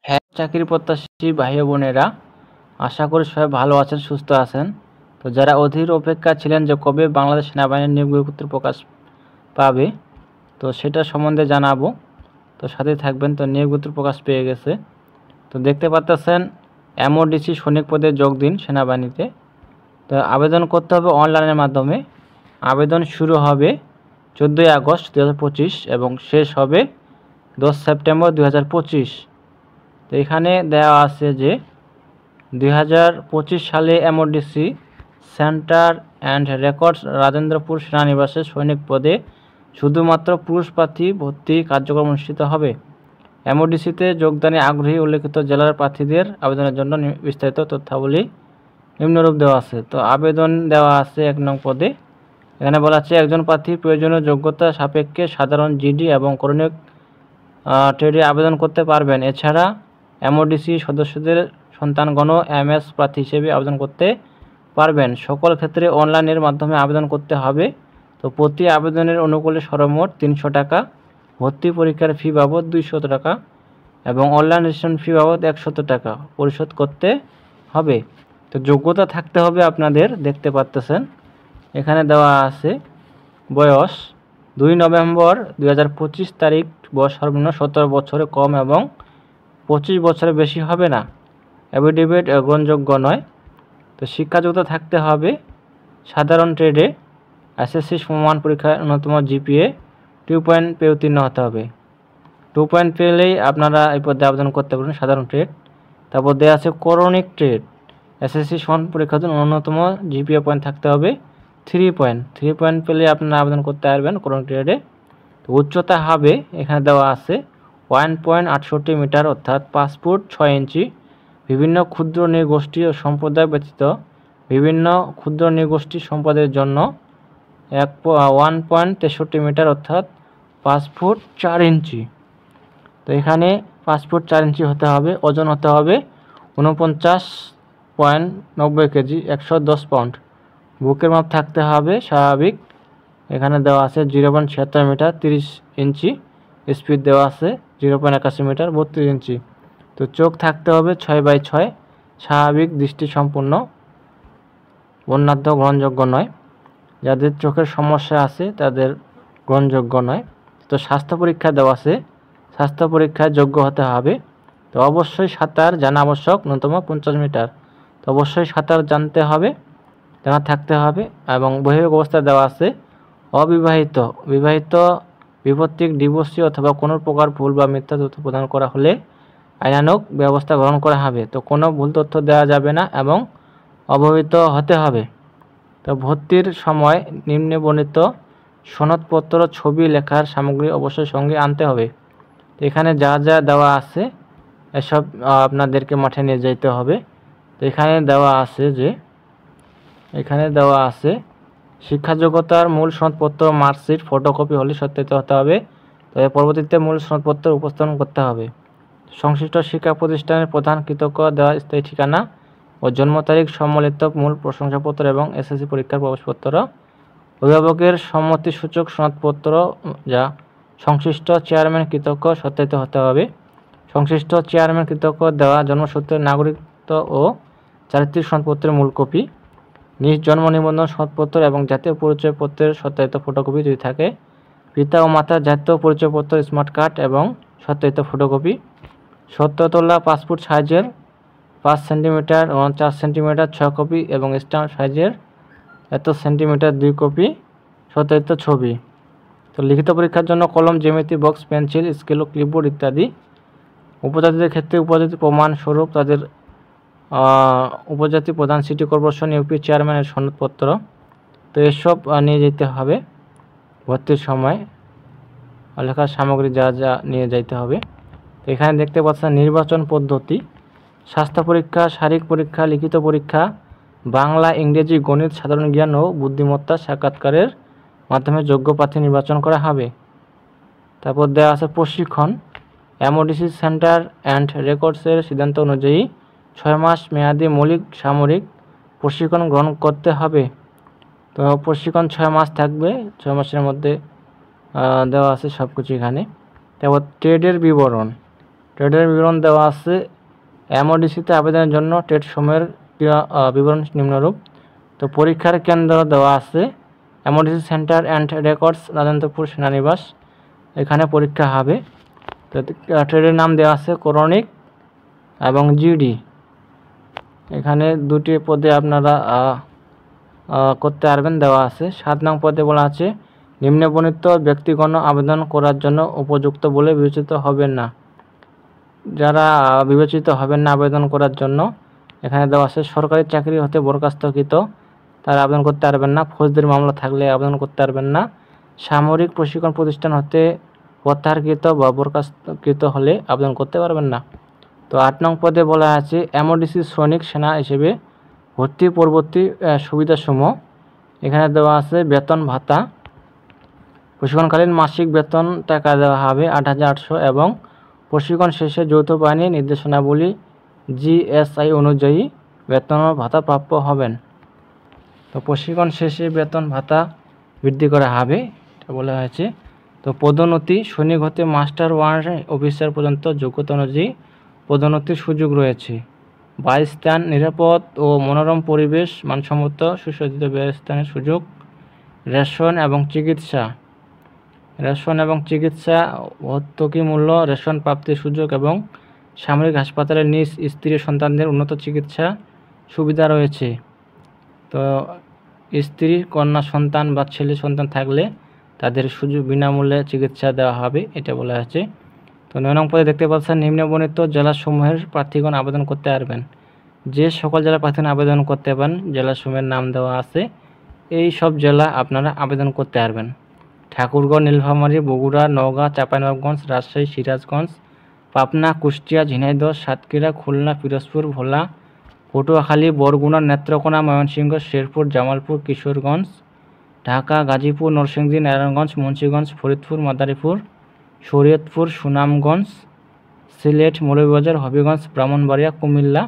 হ্যাঁ, চাকরি প্রত্যাশী ভাই বোনেরা, আশা করি সবাই ভালো আছেন, সুস্থ আছেন। তো যারা অধীর অপেক্ষা ছিলেন যে কবে বাংলাদেশ সেনাবাহিনীর নিয়োগ বিজ্ঞপ্তি প্রকাশ পাবে, তো সেটা সম্বন্ধে জানাবো। তো সাথে থাকবেন। তো নিয়োগ বিজ্ঞপ্তি প্রকাশ পেয়ে গেছে। তো দেখতে পাচ্ছেন এমওডিসি সৈনিক পদে যোগ দিন সেনাবাহিনীতে। তো আবেদন করতে হবে অনলাইনের মাধ্যমে। আবেদন শুরু হবে 14 আগস্ট 2025 এবং শেষ হবে 10 সেপ্টেম্বর 2025। তো এখানে দেওয়া আছে যে 2025 সালে MODC centre and records Rajendrapur সেনানিবাসে সৈনিক পদে শুধুমাত্র পুরুষ প্রার্থী ভর্তি কার্যক্রম অনুষ্ঠিত হবে। এমওডিসিতে যোগদানে আগ্রহী উল্লেখিত জেলার প্রার্থীদের আবেদনের জন্য বিস্তারিত তথ্যাবলী নিম্নরূপ দেওয়া আছে। তো আবেদন দেওয়া আছে 1 নং পদে। এখানে বলা আছে একজন প্রার্থী প্রয়োজনীয় যোগ্যতা সাপেক্ষে সাধারণ জিডি এবং করণীয় ট্রেডে আবেদন করতে পারবেন। এছাড়া এমওডিসি সদস্যদের সন্তানগণ এমএস প্রার্থী হিসেবে আবেদন করতে পারবেন। সকল ক্ষেত্রে অনলাইনের মাধ্যমে আবেদন করতে হবে। তো প্রতি আবেদনের অনুকূলে সর্বমোট 300 টাকা, ভর্তি পরীক্ষার ফি বাবদ 200 টাকা এবং অনলাইন রেজিস্ট্রেশন ফি বাবদ 100 টাকা পরিশোধ করতে হবে। তো যোগ্যতা থাকতে হবে আপনাদের, দেখতে পাচ্ছেন এখানে দেওয়া আছে বয়স 2 নভেম্বর 2025 তারিখ, বয়স সর্বনিম্ন 17 বছরের কম এবং 25 বছরের বেশি হবে না। অ্যাফিডেভিট গ্রহণযোগ্য নয়। তো শিক্ষাযোগ্যতা থাকতে হবে সাধারণ ট্রেডে এসএসসি সমমান পরীক্ষায় ন্যূনতম জিপিএ 2 পয়েন্ট পেয়ে উত্তীর্ণ হতে হবে। 2 পয়েন্ট পেলেই আপনারা এই পদে আবেদন করতে পারেন সাধারণ ট্রেড। তারপর দেওয়া আছে করণিক ট্রেড। এসএসসি সমান পরীক্ষার জন্য ন্যূনতম জিপিএ পয়েন্ট থাকতে হবে 3 পয়েন্ট। 3 পয়েন্ট পেলে আপনারা আবেদন করতে পারবেন করণিক ট্রেডে। তো উচ্চতা হবে এখানে দেওয়া আছে 1.68 মিটার অর্থাৎ 5 ফুট 6 ইঞ্চি। বিভিন্ন ক্ষুদ্র নৃগোষ্ঠী ও সম্প্রদায় ব্যতীত বিভিন্ন ক্ষুদ্র নৃগোষ্ঠী সম্প্রদায়ের জন্য 1.63 মিটার অর্থাৎ 5 ফুট 4 ইঞ্চি। তো এখানে 5 ফুট 4 ইঞ্চি হতে হবে। ওজন হতে হবে 49.90 কেজি, 110 পাউন্ড। বুকের মাপ থাকতে হবে স্বাভাবিক। এখানে দেওয়া আছে 0.76 মিটার 30 ইঞ্চি। স্পিড দেওয়া আছে 0.81 মিটার 32 ইঞ্চি। তো চোখ থাকতে হবে 6/6, স্বাভাবিক দৃষ্টি সম্পন্ন, বর্ণাঢ্য গ্রহণযোগ্য নয়। যাদের চোখের সমস্যা আছে তাদের গ্রহণযোগ্য নয়। তো স্বাস্থ্য পরীক্ষা দেওয়া আছে, স্বাস্থ্য পরীক্ষায় যোগ্য হতে হবে। তো অবশ্যই সাঁতার জানা আবশ্যক, ন্যূনতম 50 মিটার। তো অবশ্যই সাঁতার জানতে হবে, জানা থাকতে হবে। এবং বৈবাহিক অবস্থা দেওয়া আছে অবিবাহিত, বিবাহিত, বিপত্তিক, ডিভোর্সি অথবা কোনো প্রকার ভুল বা মিথ্যা তথ্য প্রদান করা হলে আইনানুগ ব্যবস্থা গ্রহণ করা হবে। তো কোনো ভুল তথ্য দেওয়া যাবে না এবং অবহিত হতে হবে। তো ভর্তির সময় নিম্নে বর্ণিত সনদপত্র, ছবি, লেখার সামগ্রী অবশ্যই সঙ্গে আনতে হবে। তো এখানে যা যা দেওয়া আছে এসব আপনাদেরকে মাঠে নিয়ে যেতে হবে। তো এখানে দেওয়া আছে শিক্ষাযোগ্যতার মূল সনদপত্র, মার্কশিট, ফটোকপি হলে সত্যায়িত হতে হবে। তবে পরবর্তীতে মূল সনদপত্র উপস্থাপন করতে হবে। সংশ্লিষ্ট শিক্ষা প্রতিষ্ঠানের প্রধান কৃতজ্ঞ দেওয়া স্থায়ী ঠিকানা ও জন্ম তারিখ সম্বলিত মূল প্রশংসাপত্র এবং এসএসসি পরীক্ষার প্রবেশপত্র, অভিভাবকের সম্মতিসূচক সনদপত্র যা সংশ্লিষ্ট চেয়ারম্যান কৃতজ্ঞ সত্যায়িত হতে হবে। সংশ্লিষ্ট চেয়ারম্যান কৃতজ্ঞ দেওয়া জন্মসূত্রের নাগরিকত্ব ও চারিত্রিক সনদপত্রের মূল কপি, নিজ জন্ম নিবন্ধন সনদপত্র এবং জাতীয় পরিচয়পত্রের সত্যায়িত ফটোকপি যদি থাকে, পিতা ও মাতার জাতীয় পরিচয়পত্র স্মার্ট কার্ড এবং সত্যায়িত ফটোকপি, সত্য তোলা পাসপোর্ট সাইজের 5 সেন্টিমিটার 4 সেন্টিমিটার 6 কপি এবং স্ট্যাম্প সাইজের এত সেন্টিমিটার 2 কপি সত্যায়িত ছবি। তো লিখিত পরীক্ষার জন্য কলম, জ্যামিতি বক্স, পেন্সিল, স্কেল ও ক্লিপবোর্ড ইত্যাদি। উপজাতিদের ক্ষেত্রে উপজাতি প্রমাণ স্বরূপ তাদের উপজাতি প্রধান, সিটি কর্পোরেশন, ইউপি চেয়ারম্যানের সনদপত্র। তো এসব নিয়ে যেতে হবে ভর্তির সময়, লেখার সামগ্রী যা যা নিয়ে যেতে হবে। তো এখানে দেখতে পাচ্ছেন নির্বাচন পদ্ধতি: স্বাস্থ্য পরীক্ষা, শারীরিক পরীক্ষা, লিখিত পরীক্ষা, বাংলা, ইংরেজি, গণিত, সাধারণ জ্ঞান ও বুদ্ধিমত্তা সাক্ষাৎকারের মাধ্যমে যোগ্য প্রার্থী নির্বাচন করা হবে। তারপর দেওয়া আছে প্রশিক্ষণ। এমওডিসি সেন্টার অ্যান্ড রেকর্ডসের সিদ্ধান্ত অনুযায়ী 6 মাস মেয়াদী মৌলিক সামরিক প্রশিক্ষণ গ্রহণ করতে হবে। তো প্রশিক্ষণ 6 মাস থাকবে, 6 মাসের মধ্যে দেওয়া আছে সব কিছু এখানে। তারপর ট্রেডের বিবরণ। ট্রেডের বিবরণ দেওয়া আছে। এমওডিসিতে আবেদনের জন্য ট্রেড সময়ের বিবরণ নিম্নরূপ। তো পরীক্ষার কেন্দ্র দেওয়া আছে MODC centre and records Rajendrapur সেনানিবাস, এখানে পরীক্ষা হবে। তো ট্রেডের নাম দেওয়া আছে করণিক এবং জিডি। এখানে দুটি পদে আপনারা করতে পারবেন, দেওয়া আছে। 7 নং পদে বলা আছে নিম্নবর্ণিত ব্যক্তিগণ আবেদন করার জন্য উপযুক্ত বলে বিবেচিত হবেন না। যারা বিবেচিত হবেন না আবেদন করার জন্য, এখানে দেওয়া আছে সরকারি চাকরি হতে বরখাস্তকৃত, তারা আবেদন করতে পারবেন না। ফৌজদারি মামলা থাকলে আবেদন করতে পারবেন না। সামরিক প্রশিক্ষণ প্রতিষ্ঠান হতে প্রত্যাহারকৃত বা বরখাস্তকৃত হলে আবেদন করতে পারবেন না। তো 8 নং পদে বলা আছে এমওডিসি সৈনিক সেনা হিসেবে ভর্তি পরবর্তী সুবিধাসমূহ। এখানে দেওয়া আছে বেতন ভাতা, প্রশিক্ষণকালীন মাসিক বেতন টাকা দেওয়া হবে 8,800 এবং প্রশিক্ষণ শেষে যৌথ বাহিনীর নির্দেশনাবলী জিএসআই অনুযায়ী বেতন ও ভাতা প্রাপ্য হবেন। তো প্রশিক্ষণ শেষে বেতন ভাতা বৃদ্ধি করা হবে, এটা বলা হয়েছে। তো পদোন্নতি সৈনিক হতে মাস্টার ওয়ার্ড অফিসার পর্যন্ত যোগ্যতা অনুযায়ী পদোন্নতির সুযোগ রয়েছে। বাসস্থান, নিরাপদ ও মনোরম পরিবেশ, মানসম্মত সুসজ্জিত বাসস্থানের সুযোগ, রেশন এবং চিকিৎসা ভর্তুকি মূল্য, রেশন প্রাপ্তির সুযোগ এবং সামরিক হাসপাতালে নিজ স্ত্রী সন্তানদের উন্নত চিকিৎসা সুবিধা রয়েছে। তো স্ত্রী কন্যা সন্তান বা ছেলে সন্তান থাকলে তাদের সুযোগ বিনামূল্যে চিকিৎসা দেওয়া হবে, এটা বলা আছে। তো 9 নং পদে দেখতে পাচ্ছেন নিম্নবর্ণিত জেলাসমূহের প্রার্থীগণ আবেদন করতে পারবেন। যে সকল জেলা প্রার্থীগণ আবেদন করতে পারেন জেলাসমূহের নাম দেওয়া আছে, এই সব জেলা আপনারা আবেদন করতে পারবেন। ঠাকুরগাঁও, নীলফামারী, বগুড়া, নওগাঁ, চাঁপাইনবাবগঞ্জ, রাজশাহী, সিরাজগঞ্জ, পাবনা, কুষ্টিয়া, ঝিনাইদহ, সাতক্ষীরা, খুলনা, পিরোজপুর, ভোলা, পটুয়াখালী, বরগুনা, নেত্রকোনা, ময়মনসিংহ, শেরপুর, জামালপুর, কিশোরগঞ্জ, ঢাকা, গাজীপুর, নরসিংদী, নারায়ণগঞ্জ, মুন্সিগঞ্জ, ফরিদপুর, মাদারীপুর, শরীয়তপুর, সুনামগঞ্জ, সিলেট, মৌলভীবাজার, হবিগঞ্জ, ব্রাহ্মণবাড়িয়া, কুমিল্লা,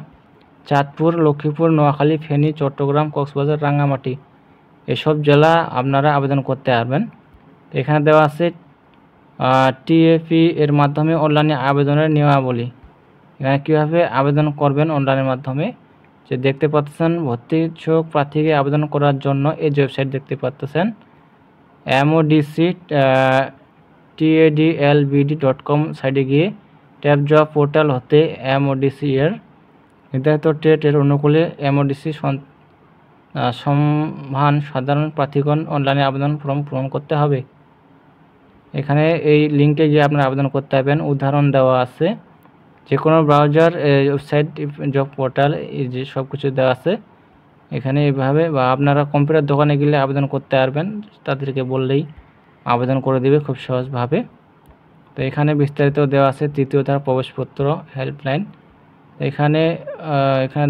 চাঁদপুর, লক্ষ্মীপুর, নোয়াখালী, ফেনী, চট্টগ্রাম, কক্সবাজার, রাঙ্গামাটি, এসব জেলা আপনারা আবেদন করতে পারবেন। এখানে দেওয়া আছে টিএপি এর মাধ্যমে অনলাইনে আবেদনের নিয়মাবলী। এখানে কীভাবে আবেদন করবেন অনলাইনের মাধ্যমে, যে দেখতে পাচ্ছেন ভর্তি ইচ্ছুক প্রার্থীকে আবেদন করার জন্য এই ওয়েবসাইট দেখতে পাচ্ছেন MODC TADLBD.com সাইটে গিয়ে ট্যাব জব পোর্টাল হতে MODC এর নির্ধারিত ট্রেডের অনুকূলে MODC সম্মান সাধারণ প্রার্থীগণ অনলাইনে আবেদন ফর্ম পূরণ করতে হবে। এখানে এই লিঙ্কে গিয়ে আপনারা আবেদন করতে পারবেন। উদাহরণ দেওয়া আছে, যে কোনো ব্রাউজার, ওয়েবসাইট, জব পোর্টাল, এই যে সব কিছু দেওয়া আছে এখানে এইভাবে। বা আপনারা কম্পিউটার দোকানে গেলে আবেদন করতে পারবেন, তাদেরকে বললেই আবেদন করে দেবে খুব সহজভাবে। তো এখানে বিস্তারিত দেওয়া আছে। 3য় ধাপ প্রবেশপত্র হেল্পলাইন। এখানে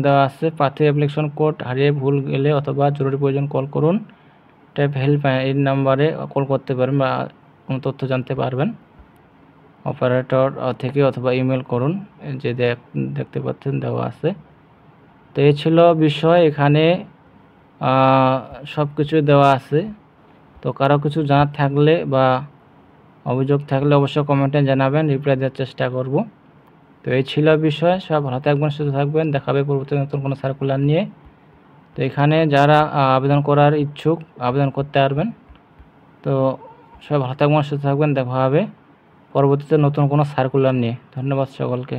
দেওয়া আছে প্রার্থী অ্যাপ্লিকেশন কোড হারিয়ে ভুল গেলে অথবা জরুরি প্রয়োজন কল করুন ট্যাব হেল্পলাইন, এই নাম্বারে কল করতে পারেন বা কোনো তথ্য জানতে পারবেন অপারেটর থেকে, অথবা ইমেল করুন, যে দেখতে পাচ্ছেন দেওয়া আছে। তো এই ছিল বিষয়, এখানে সব কিছু দেওয়া আছে। তো কারো কিছু জানার থাকলে বা অভিযোগ থাকলে অবশ্যই কমেন্টে জানাবেন, রিপ্লাই দেওয়ার চেষ্টা করব। তো এই ছিল বিষয়। সব ভালো থাকবেন, সুস্থ থাকবেন, দেখাবে পরবর্তী নতুন কোনো সার্কুলার নিয়ে। তো এখানে যারা আবেদন করার ইচ্ছুক আবেদন করতে পারবেন। তো সব ভালো থাকবেন, সুস্থ থাকবেন, দেখা হবে পরবর্তীতে নতুন কোনো সার্কুলার নিয়ে। ধন্যবাদ সকলকে।